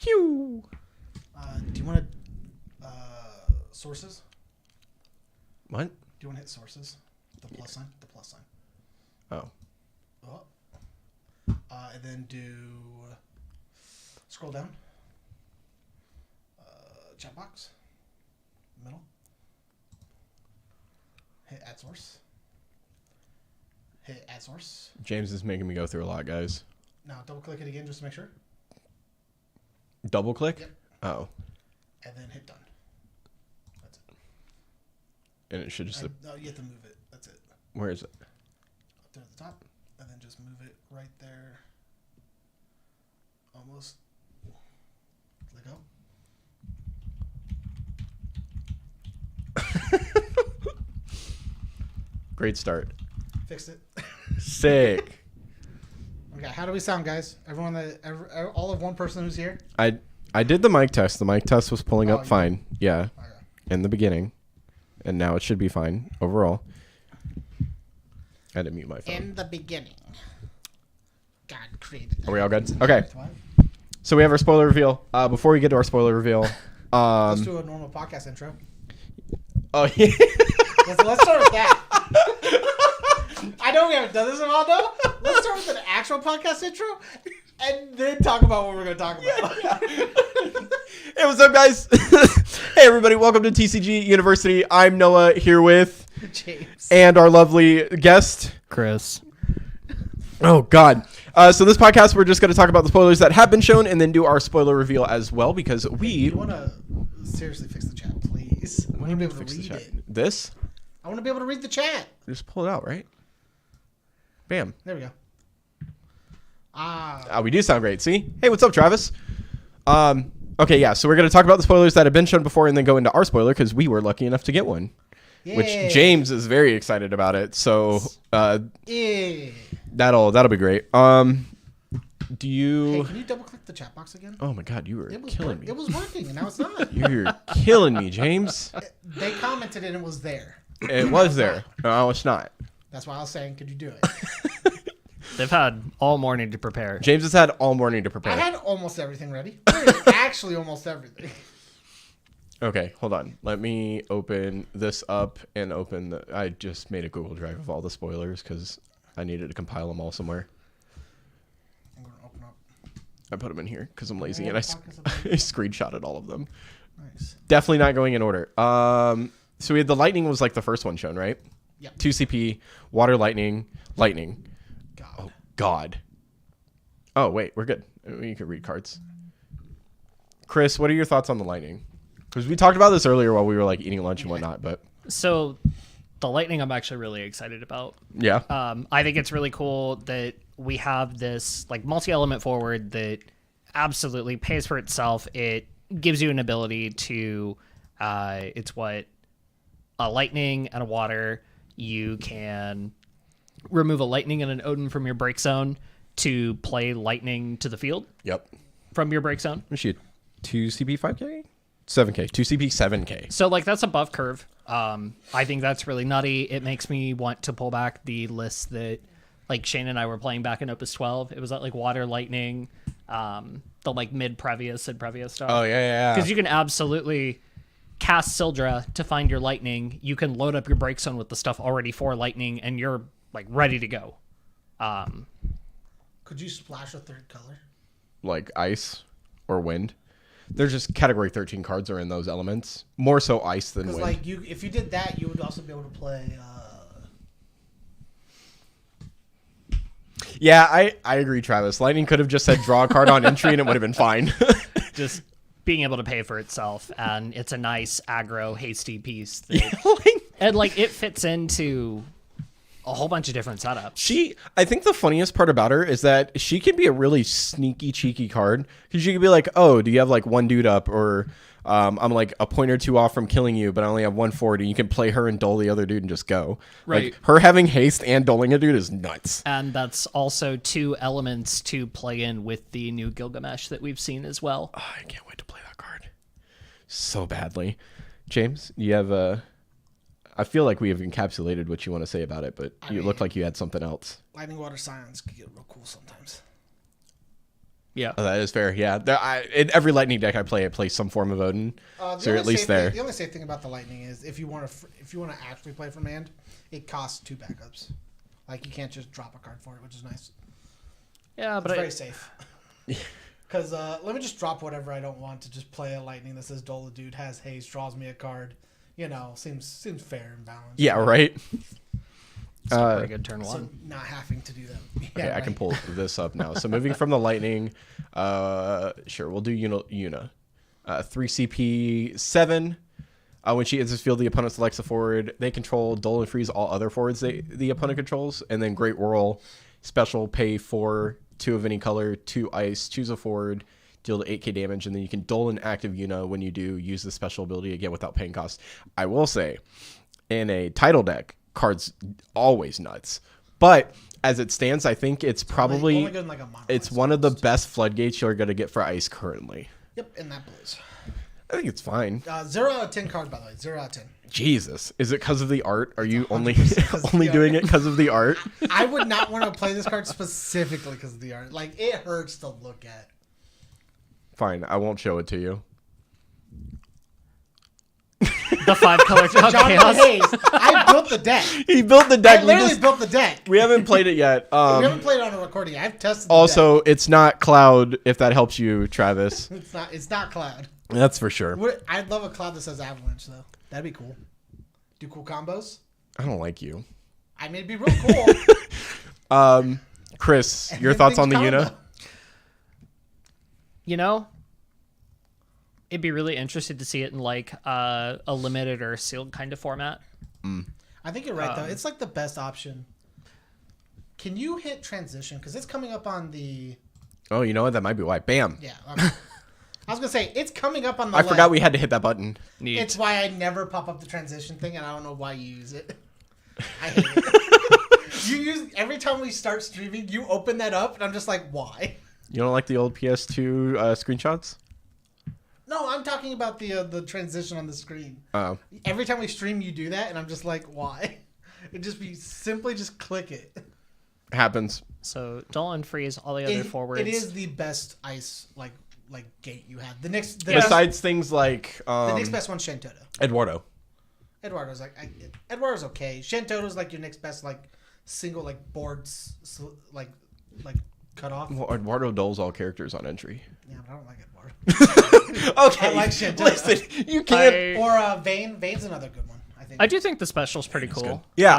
Pew. Do you want to sources? What? Do you want to hit sources? The plus sign. The plus sign. Oh. Oh. And then do scroll down. Chat box. Middle. Hit add source. Hit add source. James is making me go through a lot, guys. Now double click it again just to make sure. Double click? Yep. Oh. And then hit done. That's it. And it should just... No, you have to move it. That's it. Where is it? Up there at the top. And then just move it right there. Almost. Let go. Great start. Fixed it. Sick. Okay, how do we sound, guys? Everyone all of one person who's here? I did the mic test. The mic test was pulling up you fine. Yeah. Okay. In the beginning. And now it should be fine overall. I had to mute my phone. In the beginning, God created. Are we all good? Okay. So we have our spoiler reveal. Before we get to our spoiler reveal, Let's do a normal podcast intro. oh yeah. Let's start with that. I know we haven't done this in a while, though. Let's start with an actual podcast intro, and then talk about what we're going to talk about. Hey, what's up, guys? Hey, everybody. Welcome to TCG University. I'm Noah, here with James and our lovely guest, Chris. Oh, God. So this podcast, we're just going to talk about the spoilers that have been shown and then do our spoiler reveal as well because we... Hey, you want to seriously fix the chat, please? I want to be able to Fix the read chat. it. This? I want to be able to read the chat. Just pull it out, right? Bam. There we go. We do sound great. See? Hey, what's up, Travis? Okay, yeah. So we're going to talk about the spoilers that have been shown before and then go into our spoiler because we were lucky enough to get one. Yay. Which James is very excited about it. So Yeah. that'll be great. Do you... Hey, can you double click the chat box again? Oh, my God. You were killing me. It was working, and now it's not. You're killing me, James. They commented and it was there. It was there. No, it's not. That's why I was saying, could you do it? They've had all morning to prepare. James has had all morning to prepare. I had almost everything ready. Actually, almost everything. Okay, hold on. Let me open this up and open the... I just made a Google Drive of all the spoilers because I needed to compile them all somewhere. I'm going to open up. I put them in here because I'm lazy Yeah, and I pockets of them. screenshotted all of them. Nice. Definitely not going in order. So we had the lightning was like the first one shown, right? Yep. 2 CP, water, lightning. God. Oh, God. Oh, wait, we're good. We can read cards. Chris, what are your thoughts on the lightning? Because we talked about this earlier while we were like eating lunch and whatnot, but So the lightning I'm actually really excited about. yeah. I think it's really cool that we have this like multi-element forward that absolutely pays for itself. It gives you an ability to it's what a lightning and a water. You can remove a lightning and an Odin from your break zone to play lightning to the field Yep. from your break zone. Was she 2 CP 5K? 7K. 2 CP 7K. So like that's above curve. I think that's really nutty. It makes me want to pull back the list that like Shane and I were playing back in Opus 12. It was like water, lightning, the like mid Previous and Previous stuff. Oh, yeah. Because you can absolutely cast Sildra to find your lightning. You can load up your break zone with the stuff already for lightning, and you're like ready to go. Could you splash a third color? Like ice or wind. There's just category 13 cards are in those elements. More so ice than Because wind. like if you did that, you would also be able to play. Yeah, I agree, Travis. Lightning could have just said draw a card on entry and it would have been fine. Just being able to pay for itself, and it's a nice aggro hasty piece that, and like it fits into a whole bunch of different setups. I think the funniest part about her is that she can be a really sneaky, cheeky card. Because she could be like, oh, do you have like one dude up? Or I'm like a point or two off from killing you, but I only have 140. You can play her and dole the other dude and just go. Right. Like, her having haste and doling a dude is nuts. And that's also two elements to play in with the new Gilgamesh that we've seen as well. Oh, I can't wait to play that card so badly. James, you have I feel like we have encapsulated what you want to say about it, but you looked like you had something else. Lightning Water Science could get real cool sometimes. Yeah. Oh, that is fair. Yeah, in every lightning deck I play some form of Odin. So you're at least there. The only safe thing about the lightning is if you want to actually play from hand, it costs 2 backups. Like you can't just drop a card for it, which is nice. Yeah, but it's very safe. Because let me just drop whatever I don't want to just play a lightning that says Dola Dude has haste, draws me a card. You know, seems fair and balanced. Yeah, right. It's a pretty good turn 1. So not having to do that. Yeah, Okay, right. I can pull this up now. So moving from the lightning, sure, we'll do Yuna. 3 CP 7. When she enters the field, the opponent selects a forward. They control, dull and freeze all other forwards the opponent controls. And then Great Whirl, special, pay 4, 2 of any color, 2 ice, choose a forward, deal 8k damage, and then you can dull and active Yuna when you do use the special ability again without paying cost. I will say, in a title deck, cards always nuts. But as it stands, I think it's probably only good in like a mono it's ice one of the almost. best floodgates you're going to get for ice currently. Yep, and that blues. I think it's fine. 0 out of 10 cards, by the way. 0 out of 10. Jesus, is it because of the art? Are you only 100% only the doing art. it because of the art? I would not want to play this card specifically because of the art. Like, it hurts to look at. Fine, I won't show it to you. The 5-color John chaos. Hayes, I built the deck. He built the I deck. literally built the deck. We haven't played it yet. We haven't played it on a recording. I've tested the Also, it's not Cloud. If that helps you, Travis, deck. It's not Cloud. that's for sure. I'd love a Cloud that says Avalanche, though. That'd be cool. Do cool combos. I don't like you, I mean, it'd be real cool. Chris. Your thoughts on the Yuna? You know, it'd be really interesting to see it in like a limited or a sealed kind of format. I think you're right, though. It's like the best option. Can you hit transition? Because it's coming up on the... Oh, you know what? That might be why. Bam. Yeah. Okay. I was going to say, it's coming up on the I forgot we had to hit that button. Neat. It's why I never pop up the transition thing, and I don't know why you use it. I hate it. You use every time we start streaming, you open that up, and I'm just like, why? You don't like the old PS2 screenshots? No, I'm talking about the transition on the screen. Oh. Every time we stream, you do that, and I'm just like, why? It'd just be simply just click it. Happens. So dull and freeze all the other forwards. It is the best ice like gate you have. The next Besides things like the next best one's Shentoto. Eduardo. Eduardo's Eduardo's okay. Shentoto's like your next best like single like boards like cut off. Well, Eduardo dulls all characters on entry. Yeah, but I don't like Eduardo. Okay. I like Shentoto. Listen, you can't. Or Vayne. Vayne's another good one. I think. I do think the special's pretty cool. Yeah,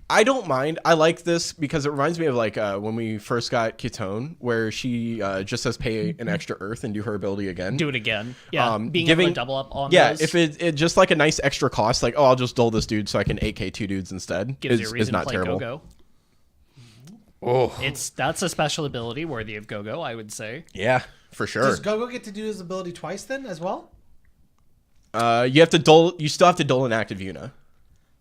I don't mind. I like this because it reminds me of like when we first got Kitone, where she just says pay an extra earth and do her ability again. Do it again. Yeah, being giving, able to double up on yeah, those if it just like a nice extra cost, like, oh, I'll just dull this dude so I can 8k 2 dudes instead, gives you a is reason not to play terrible. Go-Go. Oh, That's a special ability worthy of Go-Go, I would say. yeah, for sure. Does Gogo get to do his ability twice then as well? You have to dull. You still have to dull an active Yuna.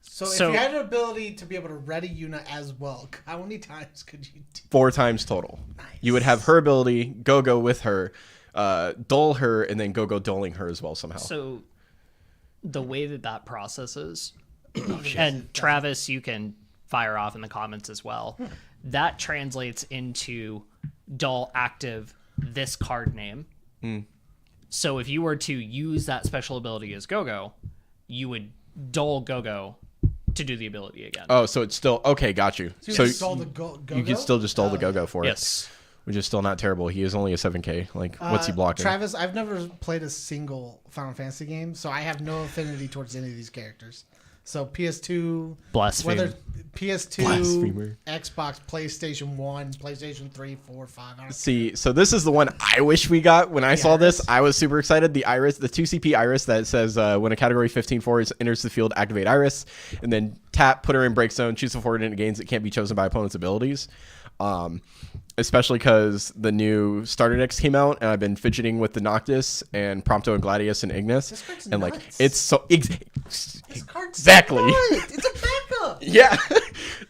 So if So- you had an ability to be able to ready Yuna as well, how many times could you do? 4 times total. Nice. You would have her ability, go with her, dull her, and then go dulling her as well somehow. So the way that process is, Oh, and Travis, you can fire off in the comments as well. That translates into dull active this card name. So if you were to use that special ability as Go-Go, you would dull Go-Go to do the ability again. Oh, so it's still okay. Got you. So you So can stall the Go-Go? you can still just dull the go for it. Yes. Which is still not terrible. He is only a 7k. Like, what's he blocking? Travis, I've never played a single Final Fantasy game, so I have no affinity towards any of these characters. So PS2, Blaspheme. whether PS2, Blasphemer. Xbox, PlayStation 1, PlayStation 3, 4, 5. I don't See, so this is the one I wish we got when I saw this. Iris? I was super excited. The Iris, the 2CP Iris that says when a category 15 forward enters the field, activate Iris, and then tap, put her in break zone, choose a forward and it gains. It can't be chosen by opponent's abilities. Especially because the new starter decks came out, and I've been fidgeting with the Noctis and Prompto and Gladius and Ignis, This card's and like nuts. it's so This card's exactly. nuts. It's a backup. Yeah,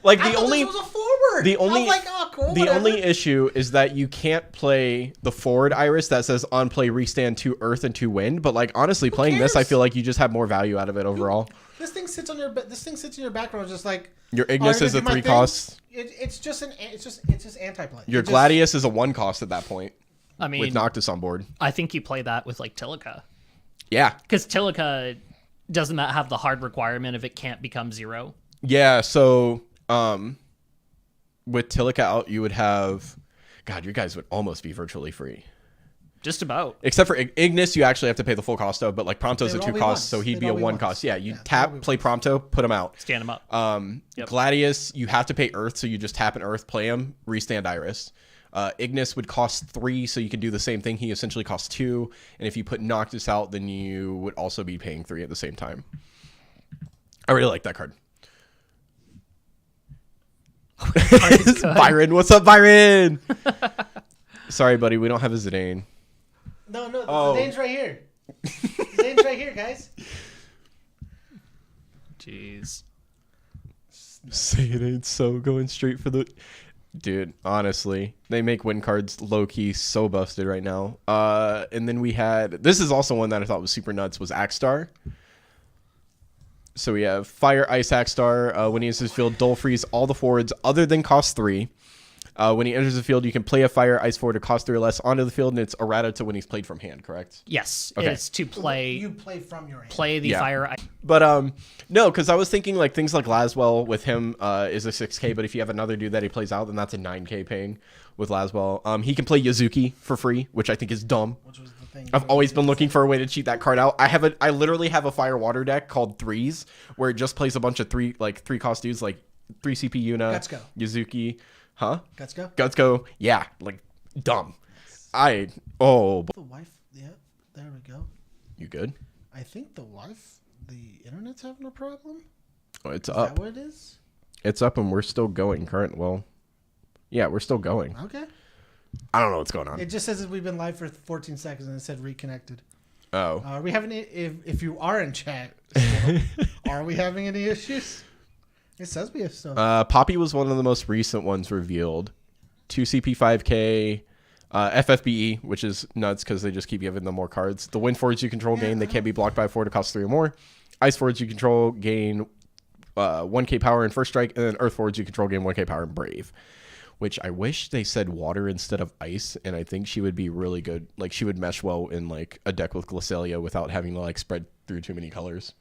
like I the thought only this was a forward. forward. The only I'm like, oh, cool. the whatever. only issue is that you can't play the forward iris that says on play restand 2 earth and 2 wind. But like honestly, playing this, I cares? feel like you just have more value out of it overall. This thing sits on your. This thing sits in your background, just like Your Ignis I'm is a gonna do my 3 thing. cost. It's just anti-play. Your It just- Gladius is a 1 cost at that point I mean, with Noctis on board. I think you play that with like Tilica. Yeah. Because Tilica, doesn't that have the hard requirement of it can't become 0? Yeah, so with Tilica out, you would have... God, you guys would almost be virtually free. Just about. Except for Ignis, you actually have to pay the full cost of, but like Prompto's They a would 2 all be cost, once. so he'd They'd be a all be 1 once. cost. Yeah, you Yeah, they'd tap, all be play Prompto, put him out. Stand them up. Yep. Gladius, you have to pay Earth, so you just tap an Earth, play him, restand Iris. Ignis would cost 3, so you can do the same thing. He essentially costs 2, and if you put Noctis out, then you would also be paying 3 at the same time. I really like that card. Byron, what's up, Byron? Sorry, buddy, we don't have a Zidane. No, the Oh. name's right here. The name's right here, guys. Jeez. Say it ain't so, going straight for the... Dude, honestly, they make win cards low-key so busted right now. And then we had... This is also one that I thought was super nuts, was Axstar. So we have Fire, Ice, Axstar. When he enters the field, Dull Freeze all the forwards other than cost 3. When he enters the field, you can play a Fire, Ice forward to cost 3 or less onto the field, and it's errata to when he's played from hand, correct? Yes. Okay. It's to play You play from your hand. play the Yeah. fire. But no, because I was thinking like things like Laswell with him is a 6K, but if you have another dude that he plays out, then that's a 9K paying with Laswell. He can play Yazuki for free, which I think is dumb. Which was the thing. I've always been looking for a way to cheat that card out. I literally have a Fire Water deck called Threes, where it just plays a bunch of 3 cost dudes like 3 CP Yuna, Guts Go. Yazuki, huh? Guts go. Guts Go, yeah, like dumb. The wife. Yeah, there we go. You good? I think the wife. The internet's having a problem. Oh, it's Is up. that what it is? It's up, and we're still going. Yeah, we're still going. Okay. I don't know what's going on. It just says that we've been live for 14 seconds and it said reconnected. Oh. Are we having if you are in chat, still, are we having any issues? It says we have stuff. Poppy was one of the most recent ones revealed. 2 CP 5K, FFBE, which is nuts because they just keep giving them more cards. The wind forwards you control gain, they can't be blocked by a forward to cost 3 or more. Ice forwards you control gain 1K power in first strike, and then earth forwards you control gain 1K power in brave. Which I wish they said water instead of ice, and I think she would be really good. Like she would mesh well in like a deck with Glacelia without having to like spread through too many colors.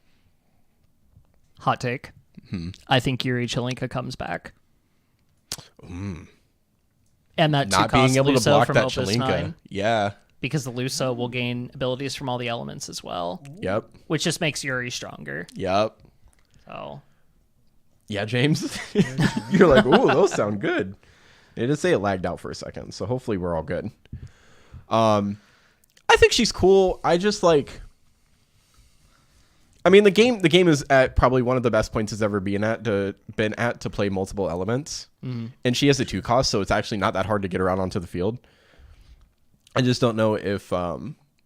Hot take. I think Yuri Chelinka comes back. And that Not 2 being cost able to Luso block from that Opus Chelinka. 9. Yeah. Because the Luso will gain abilities from all the elements as well, Yep. which just makes Yuri stronger. Yep. So Yeah, James. You're like, ooh, those sound good. They did say it lagged out for a second, so hopefully we're all good. I think she's cool. I just like. I mean, the game is at probably one of the best points it's ever been at to play multiple elements, and she has a 2 cost, so it's actually not that hard to get around onto the field. I just don't know if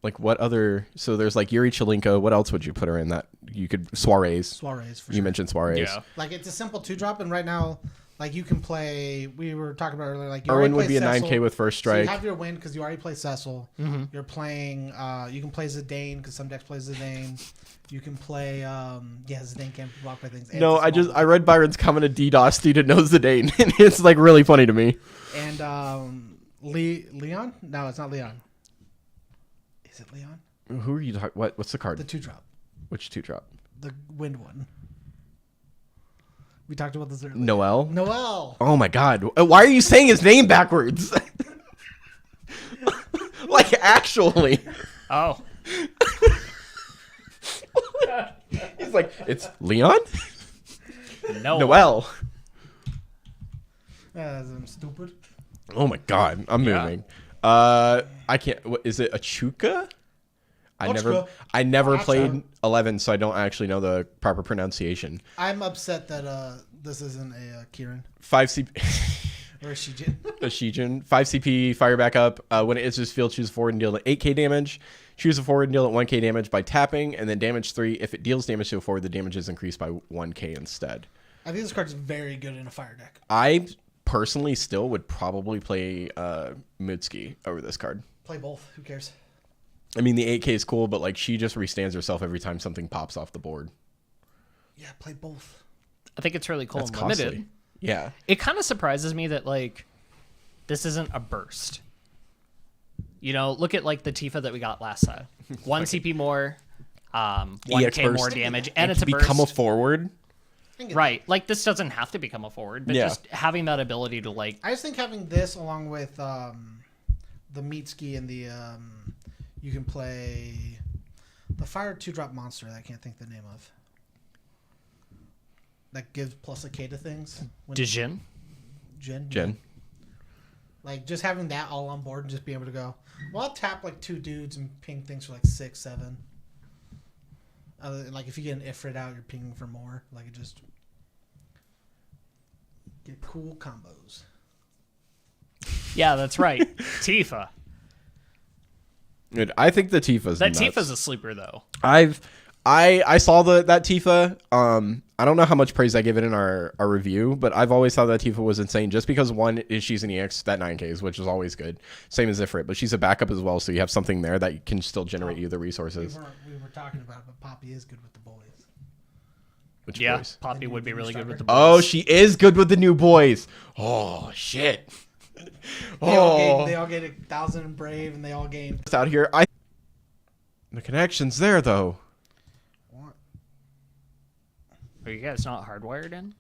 like what other. So there's like Yuri Chelinka. What else would you put her in that you could Soirees? Soirees for You sure. mentioned Soirees. yeah, Like it's a simple 2-drop, and right now, like you can play. We were talking about earlier. Like you Irwin already would be a play 9K Cecil, with first So you strike. have your win because you already play Cecil. You're playing. You can play Zidane because some decks play Zidane. You can play. Zidane can't be blocked by things. And No, it's a small I read Byron's comment to DDoS student knows the Dane, and it's like really funny to me. And Leon? No, it's not Leon. Is it Leon? Who are you talking? What's the card? The 2-drop, Which 2-drop? the wind one. We talked about this earlier. Noel. Noel. Oh my God! Why are you saying his name backwards? Like actually, oh, he's like it's Leon. no, Noel. I'm stupid. Oh my God! I'm Yeah. moving. I can't. What, is it Achuka? Ochka. I never Gotcha. played 11, so I don't actually know the proper pronunciation. I'm upset that this isn't a Kieran 5 CP. or a Shijin. A Shijin. 5 CP, fire back up. When it enters field, choose a forward and deal 8k damage. Choose a forward and deal 1k damage by tapping, and then damage 3. If it deals damage to a forward, the damage is increased by 1k instead. I think this card's very good in a fire deck. I personally still would probably play Mitsuki over this card. Play both. Who cares? I mean, the 8K is cool, but like she just restands herself every time something pops off the board. Yeah, play both. I think it's really cool That's and costly. limited. Yeah. It kind of surprises me that like this isn't a burst. You know, look at like the Tifa that we got last set. 1 CP more, 1K more burst. damage, and it's a become burst. a forward. Right. Like this doesn't have to become a forward, but Yeah. just having that ability to like I just think having this along with the Mitsuki and the you can play the fire 2-drop monster that I can't think the name of. That gives plus a K to things. Dijin. Jen. Like just having that all on board and just being able to go, well, I'll tap like 2 dudes and ping things for like 6, 7. Like if you get an Ifrit out, you're pinging for more. Like it just get cool combos. Yeah, that's right. Tifa. Dude, I think the Tifa's That nuts. Tifa's a sleeper though. I saw that Tifa. I don't know how much praise I give it in our review, but I've always thought that Tifa was insane just because one is she's an EX that 9Ks, which is always good. Same as Ifrit, but she's a backup as well, so you have something there that can still generate you the resources. We were talking about it, but Poppy is good with the boys. Which Yeah, boys? Poppy would be really good with the Oh, boys. she is good with the new boys. Oh shit. They all get 1,000 in Brave, and they all gain. Out here, the connection's there though. What? Are you guys not hardwired in?